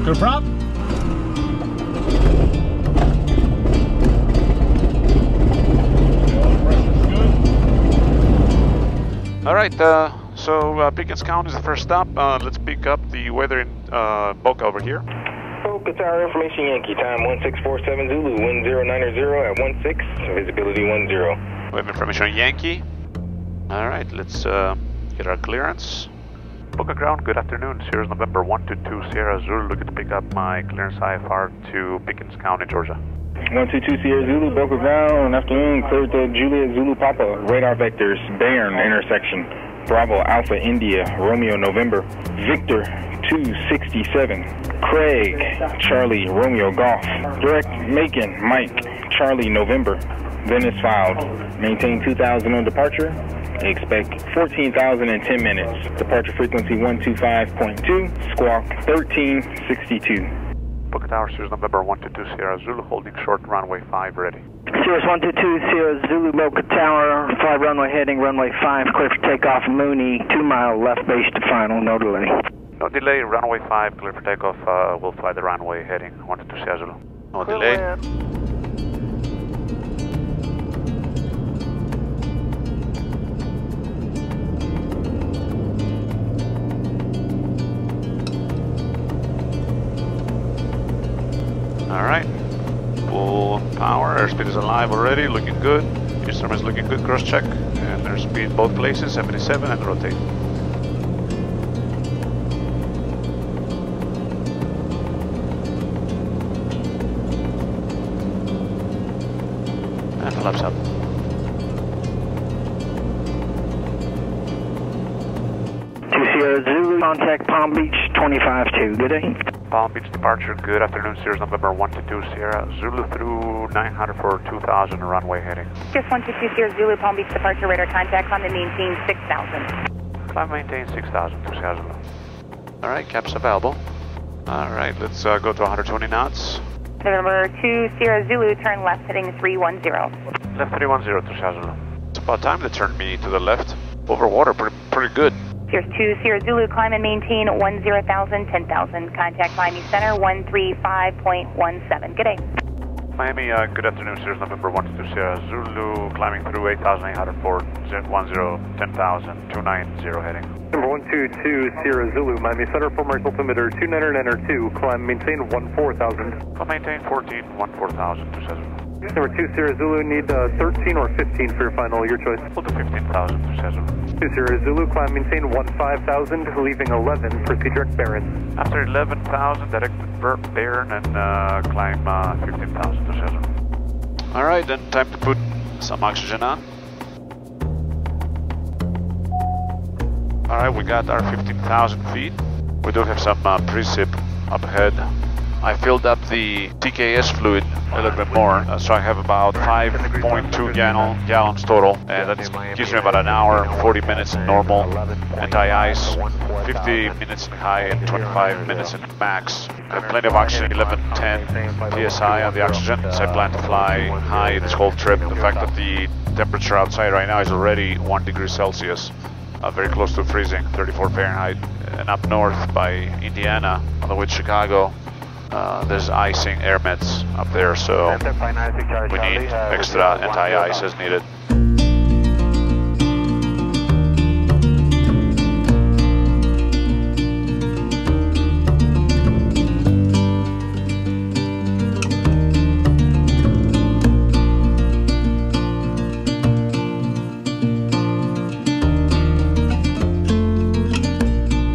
Good prop. Alright, so Pickens County is the first stop. Let's pick up the weather in Boca over here. Boca Tower information Yankee, time 1647 Zulu, wind 090 at 16, visibility 10. We have information on Yankee. Alright, let's get our clearance. Boca Ground, good afternoon. Sierra November 122 Sierra Zulu, looking to pick up my clearance IFR to Pickens County, Georgia. 122 Sierra Zulu, Boca Ground, afternoon, cleared to Juliet Zulu Papa, radar vectors, Bayern intersection, Bravo Alpha India, Romeo November, Victor 267, Craig, Charlie Romeo Golf, direct Macon, Mike, Charlie November, Venice filed, maintain 2000 on departure, expect 14,000 in 10 minutes, departure frequency 125.2, squawk 1362. Boca Tower, Sierra November 122 Sierra Zulu, holding short runway 5 ready. Sirius 122 Sierra Zulu, Boca Tower, fly runway heading, runway 5, clear for takeoff, Mooney, 2 mile left base to final, no delay. No delay, runway 5, clear for takeoff, we'll fly the runway heading 122 Sierra Zulu. No delay. Alright, full power, airspeed is alive already, looking good. Instrument is looking good, cross check, and airspeed both places, 77 and rotate. And flaps up. Sierra Zulu, contact Palm Beach 25-2, good day. Palm Beach departure, good afternoon, Sierra November 122 Sierra Zulu through 900 for 2000 runway heading. Just 122 Sierra Zulu, Palm Beach departure, radar contact, climb and maintain 6000. Climb maintain 6000 to Sierra Zulu. Alright, caps available. Alright, let's go to 120 knots. November 2 Sierra Zulu, turn left heading 310. Left 310 to Sierra Zulu. It's about time they turned me to the left. Over water, pretty good. Sierra 2 Sierra Zulu, climb and maintain 10,000, 10,000. Contact Miami Center 135.17. Good day. Miami, good afternoon, Sierra November 122 Sierra Zulu, climbing through 8,800 for 10,000, 290 heading. Number 122 Sierra Zulu, Miami Center, former altimeter 2992, climb maintain 14,000. Climb maintain 14,000 to Sierra Zulu. Number 2 Sierra Zulu, need 13 or 15 for your final, your choice. We'll do 15,000 to Sierra Zulu. 2 Sierra Zulu, climb maintain 15,000, leaving 11, proceed direct Barron. After 11,000, direct Barron and climb 15,000 to Sierra Zulu. Alright, then time to put some oxygen on. Alright, we got our 15,000 feet. We do have some precip up ahead. I filled up the TKS fluid a little bit more, so I have about 5.2 gallons total, and that gives me about an hour, 40 minutes in normal anti-ice, 50 minutes in high and 25 minutes in max. I have plenty of oxygen, 1110 psi on the oxygen, so I plan to fly high this whole trip. The fact that the temperature outside right now is already 1 degree Celsius, very close to freezing, 34 Fahrenheit, and up north by Indiana, on the way to Chicago, there's icing air meds up there, so we need extra anti-ice as needed.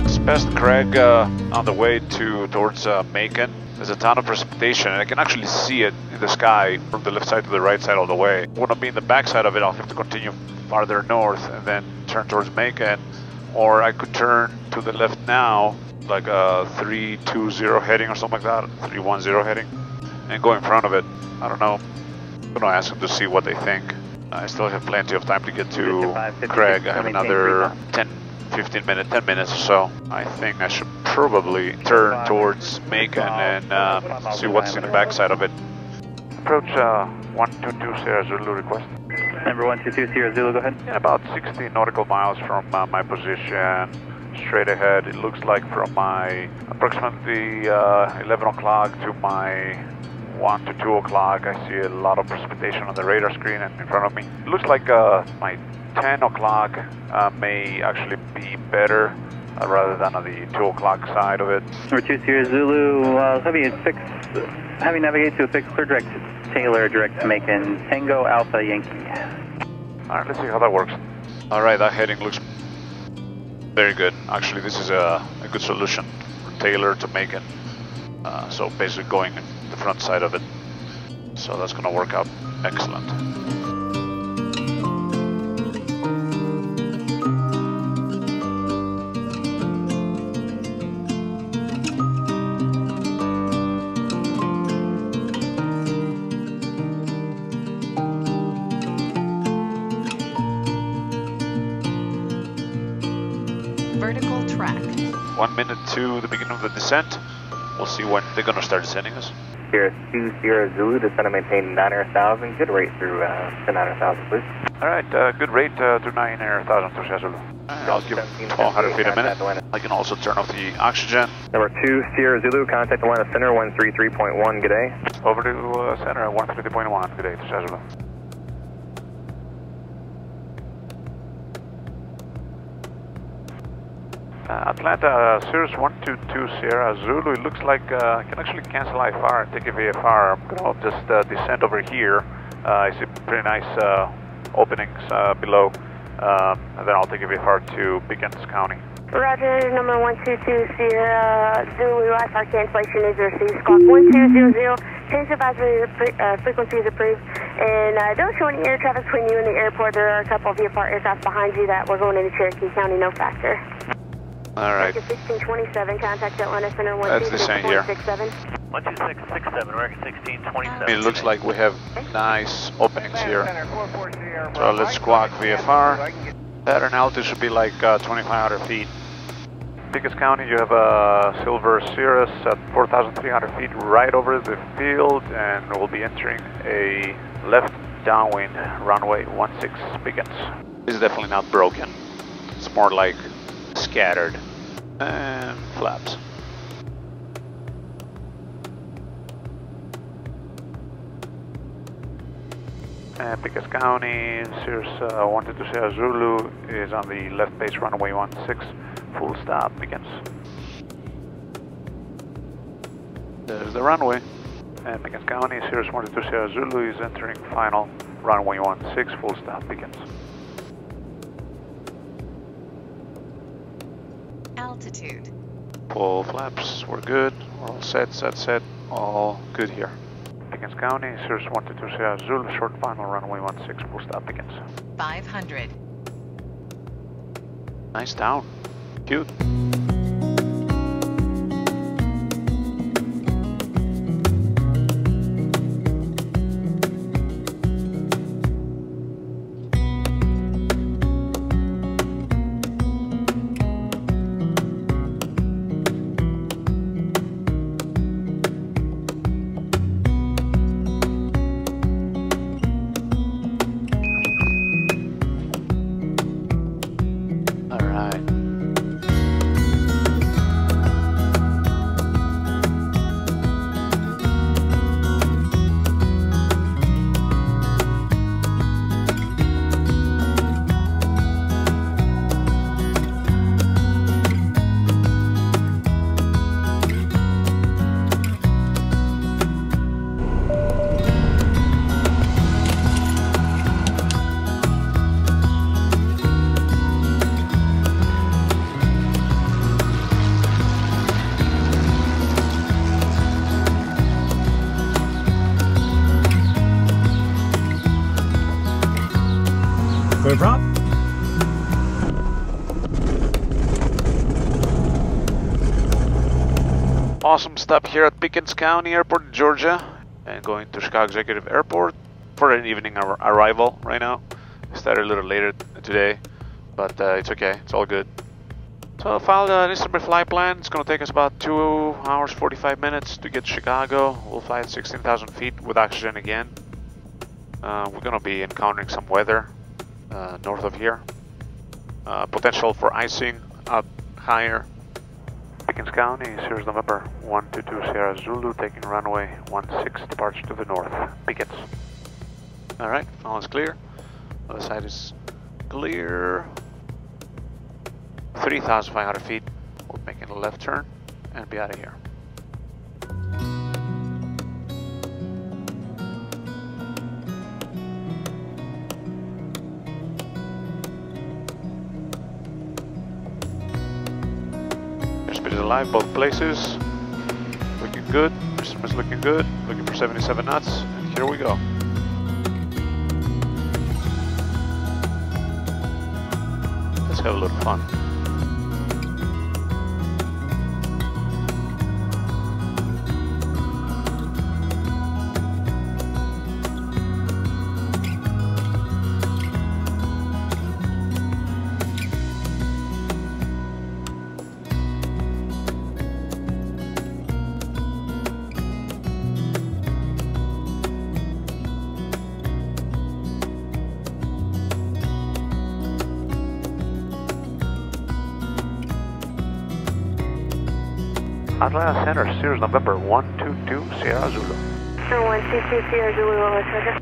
It's past Craig on the way towards Macon. There's a ton of precipitation, and I can actually see it in the sky from the left side to the right side all the way. When I'll be in the back side of it, I'll have to continue farther north and then turn towards Macon, or I could turn to the left now, like a 320 heading or something like that, 310 heading, and go in front of it. I don't know. I'm gonna ask them to see what they think. I still have plenty of time to get to Craig. I have another 10 minutes or so. I think I should probably turn towards Macon and see what's in the backside of it. Approach 122 Sierra Zulu request. Number 122 Sierra Zulu, go ahead. In about 60 nautical miles from my position, straight ahead. It looks like from my approximately 11 o'clock to my 1 to 2 o'clock, I see a lot of precipitation on the radar screen and in front of me. It looks like my 10 o'clock may actually be better rather than on the 2 o'clock side of it. Number 2 Sierra Zulu, heavy navigate to a fixed clear direct Taylor, direct to Macon, Tango Alpha Yankee. Alright, let's see how that works. Alright, that heading looks very good. Actually, this is a good solution for Taylor to Macon. So basically going in the front side of it. So that's going to work out excellent. Vertical track. 1 minute to the beginning of the descent. We'll see when they're going to start descending us. Sierra 2 Sierra Zulu, descend and maintain 9,000. Good rate through to 9,000, please. Alright, good rate to 9,000 to Jasper. I'll give 1,200 feet a minute. I can also turn off the oxygen. Number 2 Sierra Zulu, contact Atlanta Center 133.1, good day. Over to center at 133.1. Good day to Jasper. Atlanta, Cirrus 122 Sierra Zulu, it looks like I can actually cancel IFR and take a VFR. I'm going to just descend over here. I see pretty nice openings below, and then I'll take a VFR to Pickens County. Roger, number 122 Sierra Zulu, IFR cancellation is received. Squawk 1200, change advisory frequency is approved. And don't show any air traffic between you and the airport. There are a couple of VFR aircraft behind you that we're going into Cherokee County, no factor. Alright. 1627, contact Atlanta Center 12667. 12667, we're at 1627. It looks like we have nice openings here. So let's squawk VFR. Pattern altitude should be like 2,500 feet. Pickens County, you have a Silver Cirrus at 4,300 feet right over the field, and we'll be entering a left downwind runway 16 Pickens. This is definitely not broken. It's more like scattered and flaps. Pickens County, Cirrus 122 Sierra Zulu is on the left base runway 16, full stop Pickens. There's the runway. And Pickens County, Cirrus 122 Sierra Zulu is entering final runway 16, full stop Pickens. Altitude. Full flaps, we're good. We're all set, all good here. Pickens County, Cirrus 122 Sierra Zulu, short final runway 16, full stop Pickens. 500. Nice down, cute. Clear prop. Awesome stop here at Pickens County Airport, Georgia, and going to Chicago Executive Airport for an evening arrival right now. I started a little later today, but it's okay, it's all good. So I filed an instrument flight plan. It's going to take us about 2 hours 45 minutes to get to Chicago. We'll fly at 16,000 feet with oxygen again. We're going to be encountering some weather north of here. Potential for icing at higher. Pickens County, Sirius November 122 Sierra Zulu, taking runway 16, departure to the north. Pickens. Alright, all is clear. Other side is clear. 3,500 feet. We're making a left turn and be out of here. Airspeed is alive, both places. Looking good. Instruments looking good. Looking for 77 knots. And here we go. Let's have a little fun. Atlanta Center, Sirius November 122 Sierra Zulu. 122 Sierra Zulu, Roger.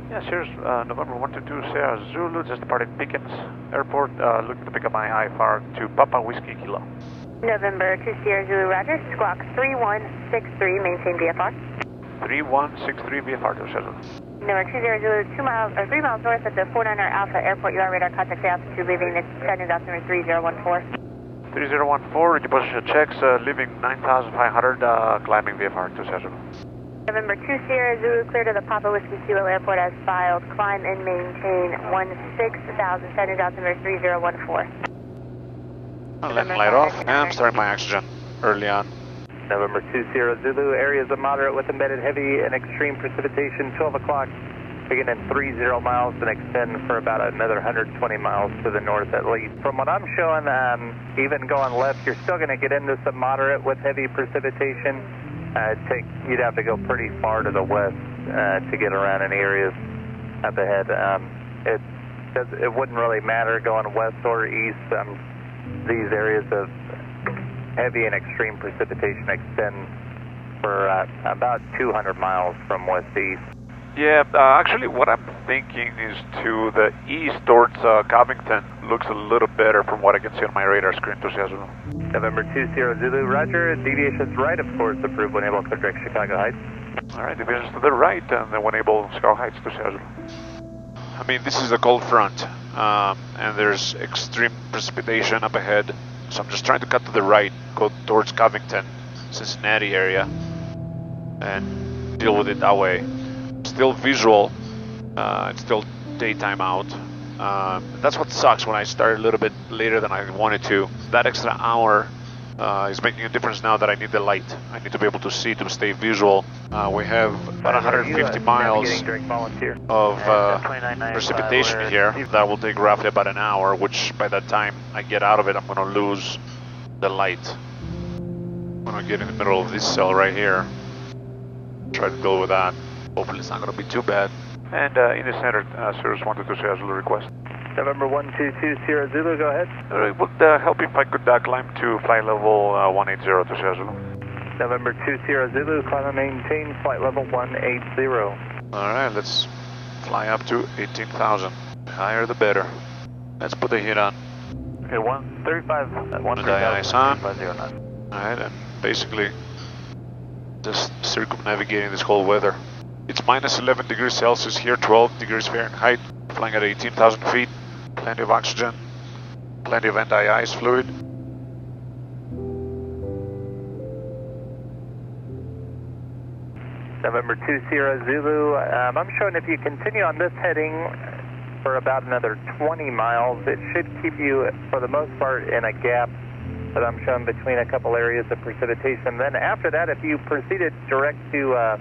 Yeah, Sirius November 122 Sierra Zulu, just departed Pickens Airport, looking to pick up my IFR to Papa Whiskey Kilo. November 2 Sierra Zulu, Roger. Squawk 3163, maintain VFR. 3163 VFR to Sierra Zulu. Number 20 Zulu, 3 miles north at the 49er Alpha Airport. You are radar contact altitude, leaving the standard altimeter 3014. 3014, reposition checks, leaving 9,500, climbing VFR to Sierra Zulu. November 2 Sierra Zulu, clear to the Papa Whiskey Kilo Airport as filed. Climb and maintain 16,000, standard altimeter 3014. I'll let light off, and I'm starting my oxygen early on. November 2 Sierra Zulu, areas of moderate with embedded heavy and extreme precipitation, 12 o'clock. Begin in 30 miles and extend for about another 120 miles to the north at least. From what I'm showing, even going left, you're still going to get into some moderate with heavy precipitation. You'd have to go pretty far to the west to get around any areas up ahead. It wouldn't really matter going west or east. These areas of heavy and extreme precipitation extend for about 200 miles from west to east. Yeah, actually what I'm thinking is to the east towards Covington. Looks a little better from what I can see on my radar screen to Sierra Zulu. November 2 Sierra Zulu, Roger. Deviations right, of course, approved when able to direct Chicago Heights. Alright, deviations to the right and then when able Chicago Heights to Sierra Zulu. I mean, this is a cold front and there's extreme precipitation up ahead. So I'm just trying to cut to the right, go towards Covington, Cincinnati area and deal with it that way. Still visual, it's still daytime out. That's what sucks when I start a little bit later than I wanted to. That extra hour is making a difference now that I need the light. I need to be able to see to stay visual. We have about 150 miles of precipitation here. That will take roughly about an hour, which by that time I get out of it, I'm going to lose the light. I'm going to get in the middle of this cell right here. Try to deal with that. Hopefully it's not going to be too bad. And in the center, Sirius 122 Sierra Zulu request. November 122 Sierra Zulu, go ahead. It would help if I could climb to flight level 180 to Sierra Zulu. November 2 Sierra Zulu, climb and maintain flight level 180. Alright, let's fly up to 18,000. The higher the better. Let's put the heat on. Okay, 135, 135 on. Alright, and basically just circumnavigating this whole weather. It's minus 11 degrees Celsius here, 12 degrees Fahrenheit, flying at 18,000 feet, plenty of oxygen, plenty of anti-ice fluid. November 2 Sierra Zulu, I'm showing if you continue on this heading for about another 20 miles, it should keep you, for the most part, in a gap that I'm showing between a couple areas of precipitation. Then after that, if you proceeded direct to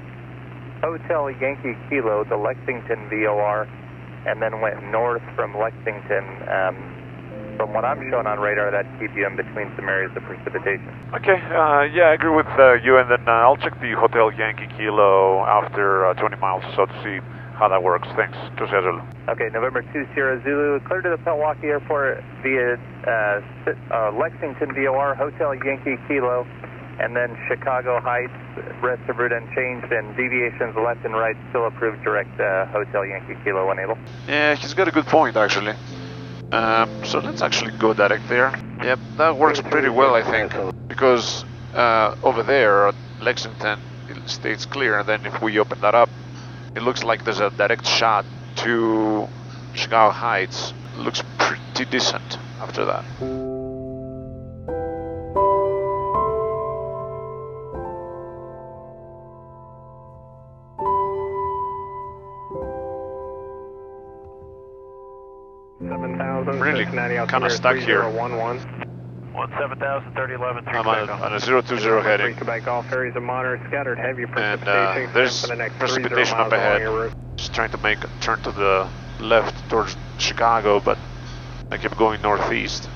Hotel Yankee Kilo, the Lexington VOR, and then went north from Lexington, from what I'm showing on radar, that'd keep you in between some areas of precipitation. Okay, yeah, I agree with you, and then I'll check the Hotel Yankee Kilo after 20 miles or so to see how that works. Thanks. 2 Sierra Zulu. Okay, November 2 Sierra Zulu, clear to the Milwaukee Airport via Lexington VOR, Hotel Yankee Kilo, and then Chicago Heights, rest of route unchanged, and deviations left and right still approved direct Hotel Yankee Kilo enable. Yeah, he's got a good point actually. So let's actually go direct there. Yep, that works pretty well I think, because over there at Lexington it stays clear, and then if we open that up, it looks like there's a direct shot to Chicago Heights. Looks pretty decent after that. Really kind of stuck here. 17,000, 3011, I'm on a 020 heading. Quebec, all ferries are monitored, scattered heavy And precipitation. there's for the next precipitation up ahead. Just trying to make a turn to the left towards Chicago, but I kept going northeast.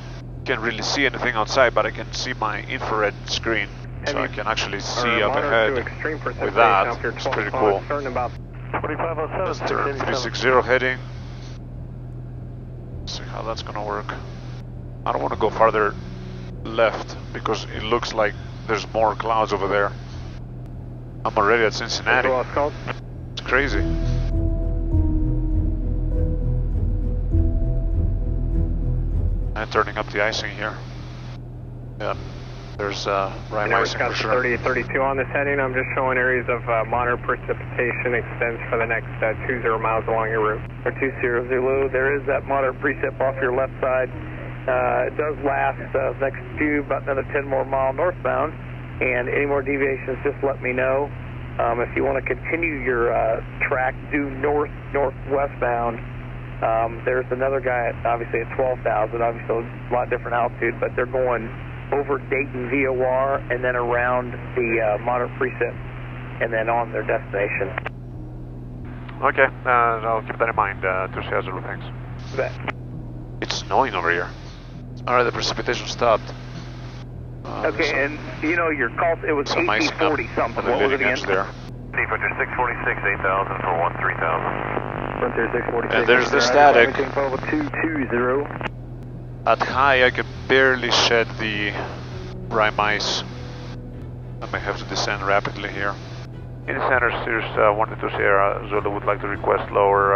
Can't really see anything outside, but I can see my infrared screen, so I can actually see up ahead with that. It's pretty cool. Let's turn 360 heading. See how that's gonna work. I don't want to go farther left because it looks like there's more clouds over there. I'm already at Cincinnati. It's crazy. And turning up the icing here. Yeah, there's rime icing for sure. 30-32 on this heading. I'm just showing areas of moderate precipitation extends for the next 20 miles along your route. For 2 Sierra Zulu, there is that moderate precip off your left side. It does last next few, about another 10 more mile northbound, and any more deviations, just let me know. If you want to continue your track due northwestbound, there's another guy, obviously at 12,000, obviously a lot different altitude, but they're going over Dayton VOR and then around the moderate precip and then on their destination. Okay, I'll keep that in mind. 2 Sierra Zulu, thanks. Bet. It's snowing over here. Alright, the precipitation stopped. Okay, and you know your call, it was 1840 something. What was it again? There. Frontier 646, 8,000 for 13,000. Frontier 646. And there's the static. 220. At high, I can barely shed the rime ice. I may have to descend rapidly here. In the center, Sirius 122 Sierra Zulu would like to request lower.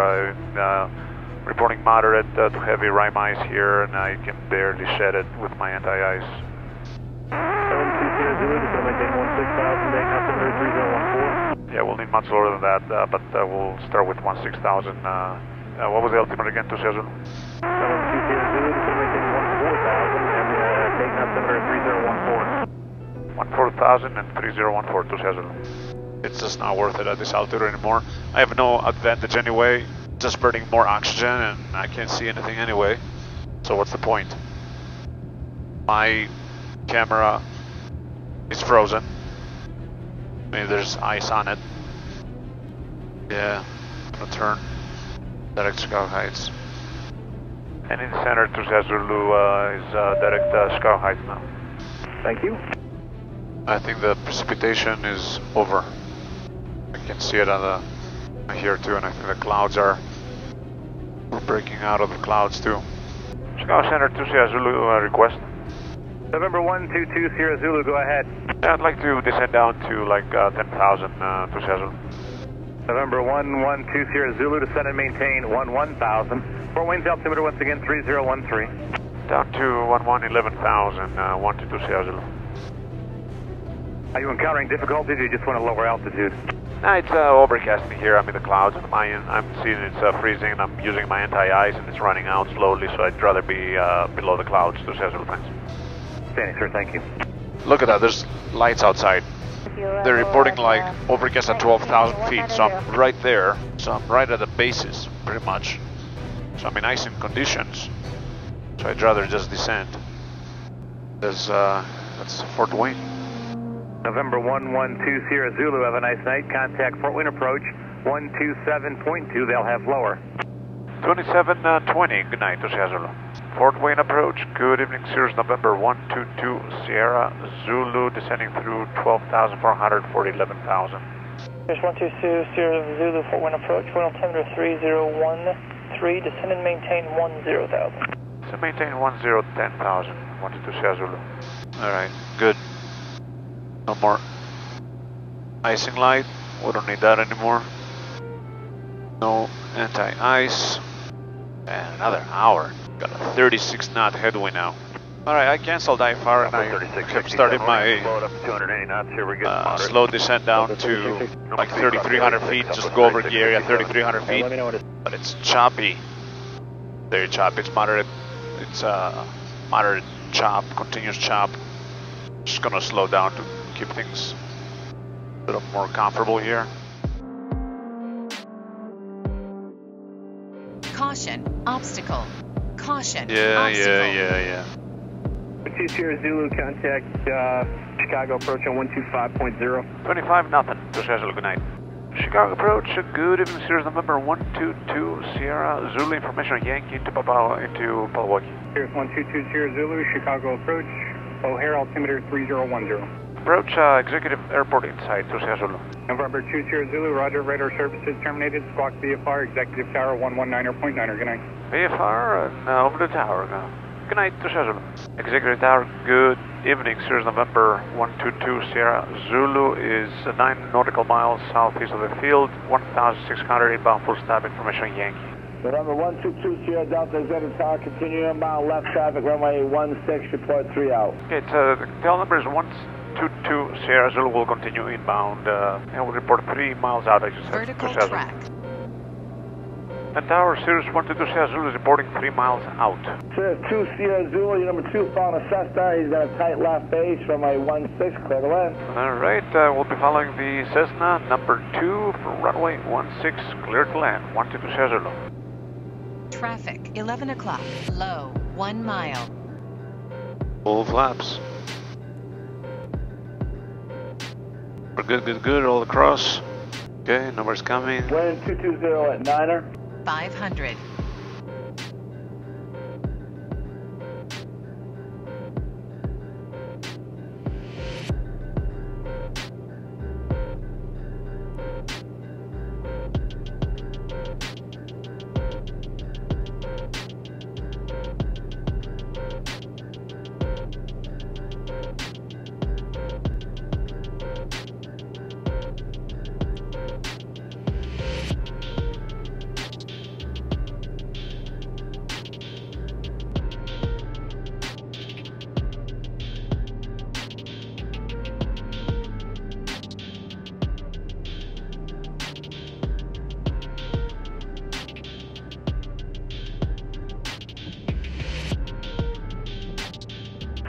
Reporting moderate to heavy rime ice here, and I can barely shed it with my anti-ice. 720 Zulu, just going to maintain 16,000, day altimeter 3014. Yeah, we'll need much lower than that, but we'll start with 16,000. What was the altimeter again, 2 Sierra Zulu? 720 Zulu, just going to maintain 14,000, and day altimeter 3014. 14,000 and 3014, 2 Sierra Zulu. It's just not worth it at this altitude anymore. I have no advantage anyway. Just burning more oxygen and I can't see anything anyway, so what's the point? My camera is frozen. Maybe there's ice on it. Yeah, I'm gonna turn direct Chicago Heights. And in the center, 2 Sierra Zulu is direct Chicago Heights now. Thank you. I think the precipitation is over. I can see it on here too, and I think the clouds we're breaking out of the clouds too. Chicago Center 2 Sierra Zulu request. November 122 Sierra Zulu, go ahead. Yeah, I'd like to descend down to like 10,000 2 Sierra Zulu. November 112 Sierra Zulu, descend and maintain 11,000. Fort Wayne's altimeter once again 3013. Down to 11,000, 122 Sierra Zulu. Are you encountering difficulties or you just want a lower altitude? No, it's overcasting here. I'm in the clouds. I'm seeing it's freezing, and I'm using my anti-ice, and it's running out slowly, so I'd rather be below the clouds. 2 Sierra Zulu, thanks. Standing, sir, thank you. Look at that, there's lights outside. They're reporting like overcast at 12,000 feet, so I'm right there. So I'm right at the basis, pretty much. So I'm in icing conditions, so I'd rather just descend. That's Fort Wayne. November 112 Sierra Zulu, have a nice night. Contact Fort Wayne approach 127.2, they'll have lower. 2720, good night to Sierra Zulu. Fort Wayne approach, good evening, Sirius November 122 Sierra Zulu, descending through 12,440, 11,000. Here's 122 Sierra Zulu for wind approach, wind altimeter 3013, descend and maintain 10,000. So maintain 10,000, 122 Sierra Zulu. Alright, good. No more icing light, we don't need that anymore. No anti-ice. And another hour. Got a 36 knot headwind now. Alright, I canceled IFR and I kept starting my slow descent down to like 3,300 feet, just go over the area 3,300 feet. But it's choppy. Very choppy. It's moderate. It's moderate chop, continuous chop. Just gonna slow down to keep things a little more comfortable here. Caution, obstacle. Caution, Yeah. 2 Sierra Zulu, contact Chicago approach on 125.0. 25 nothing. Sierra Zulu, good night. Chicago approach, good evening, Sierra November 122 Sierra Zulu, information Yankee into Palawaki. Here's 122 Sierra Zulu, Chicago approach, O'Hare altimeter 3010. Approach executive airport inside to Sierra Zulu. November 2 Sierra Zulu, roger, radar services terminated, squawk VFR, executive tower 119.9er, good night. VFR and over the tower now. Good night to Sierra Zulu. Executive tower, good evening, Sierra November 122 Sierra Zulu is 9 nautical miles southeast of the field, 1,600 inbound full stop information Yankee. November 122 Sierra Delta Executive Tower, continue inbound left traffic, runway 16, report 3 out. Okay, the tail number is 122 Sierra Zulu, will continue inbound and will report 3 miles out, I just said. Vertical track. And tower, Sirius 122 Sierra Zulu is reporting 3 miles out. Sirius 2 Sierra Zulu, your number 2 following a Cessna, he's got a tight left base, runway 16, clear to land. Alright, we'll be following the Cessna number 2 for runway 16, clear to land, 122 Sierra Zulu. Traffic, 11 o'clock, low, 1 mile. Full flaps. We're good, all across. Okay, numbers coming. Wind 220 at 9er. 500.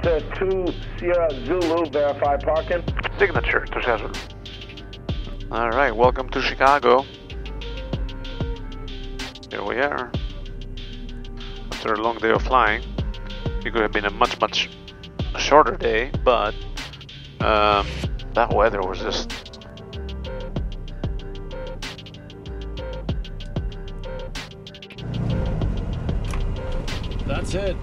Sirius 2 Sierra Zulu, verify parking. Signature to Sierra Zulu. Alright, welcome to Chicago. Here we are. After a long day of flying. It could have been a much shorter day, but that weather was just... That's it.